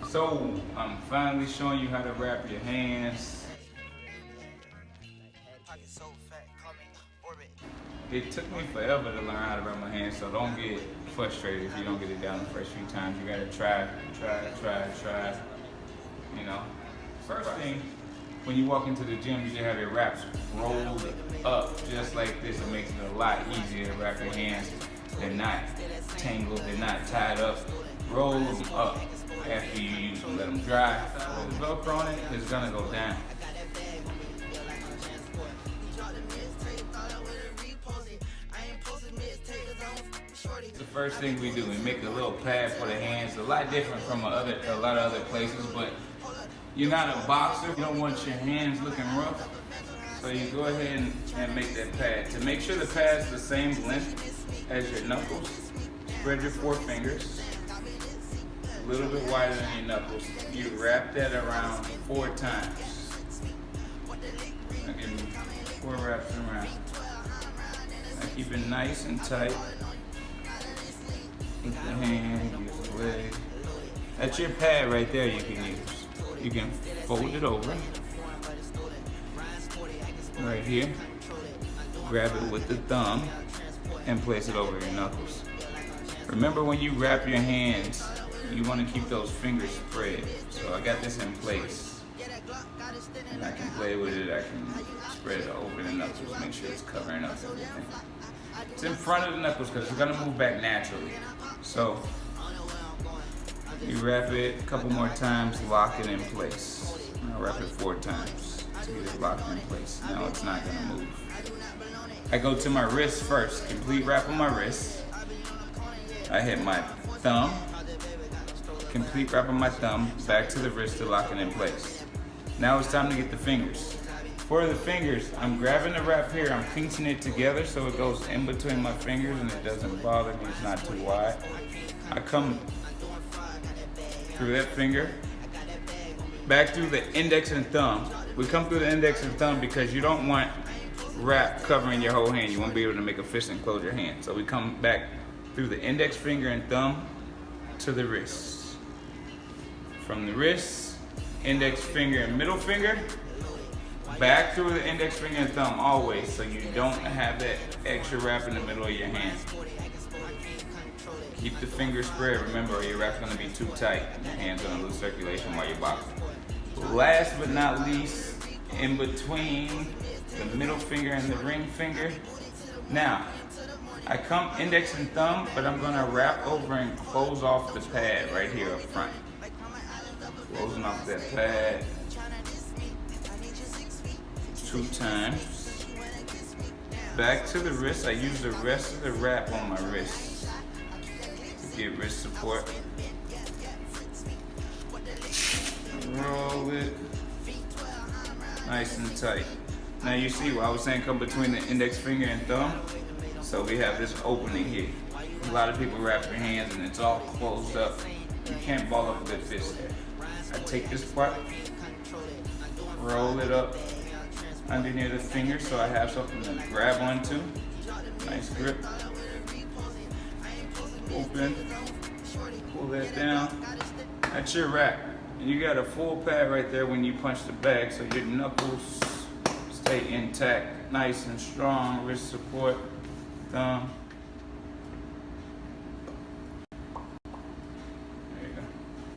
So I'm finally showing you how to wrap your hands. It took me forever to learn how to wrap my hands, so don't get frustrated if you don't get it down the first few times. You gotta try. You know, first thing, when you walk into the gym, you should have your wraps rolled up just like this. It makes it a lot easier to wrap your hands. They're not tangled, they're not tied up. Roll them up after you use them. Let them dry. With Velcro on it, it's gonna go down. The first thing we do, we make a little pad for the hands. A lot different from a lot of other places, but you're not a boxer. You don't want your hands looking rough. So you go ahead and make that pad. To make sure the pad's the same length as your knuckles, spread your forefingers a little bit wider than your knuckles. You wrap that around 4 times. Now give me 4 wraps around. Now keep it nice and tight. Use the hand, use the leg. That's your pad right there you can use. You can fold it over. Right here. Grab it with the thumb and place it over your knuckles. Remember, when you wrap your hands, you want to keep those fingers spread. So I got this in place. And I can play with it. I can spread it over the knuckles, make sure it's covering up everything. It's in front of the knuckles because it's going to move back naturally. So you wrap it a couple more times, lock it in place. I'll wrap it 4 times to get it locked in place. Now it's not going to move. I go to my wrist first, complete wrap on my wrist. I hit my thumb, complete wrap on my thumb, back to the wrist to lock it in place. Now it's time to get the fingers. For the fingers, I'm grabbing the wrap here, I'm pinching it together so it goes in between my fingers and it doesn't bother me, it's not too wide. I come through that finger, back through the index and thumb. We come through the index and thumb because you don't want wrap covering your whole hand. You won't be able to make a fist and close your hand. So we come back through the index finger and thumb to the wrist. From the wrist, index finger and middle finger, back through the index finger and thumb always, so you don't have that extra wrap in the middle of your hand. Keep the fingers spread, remember, or your wrap's gonna be too tight. Your hand's gonna lose circulation while you're boxing. Last but not least, in between the middle finger and the ring finger. Now, I come index and thumb, but I'm gonna wrap over and close off the pad right here up front. Closing off that pad 2 times. Back to the wrist. I use the rest of the wrap on my wrist to get wrist support. Roll it nice and tight. Now you see what I was saying, come between the index finger and thumb. So we have this opening here. A lot of people wrap their hands and it's all closed up. You can't ball up a good fist there. I take this part, roll it up underneath the finger so I have something to grab onto. Nice grip. Open, pull that down. That's your wrap. And you got a full pad right there when you punch the bag, so your knuckles stay intact, nice and strong, wrist support, thumb.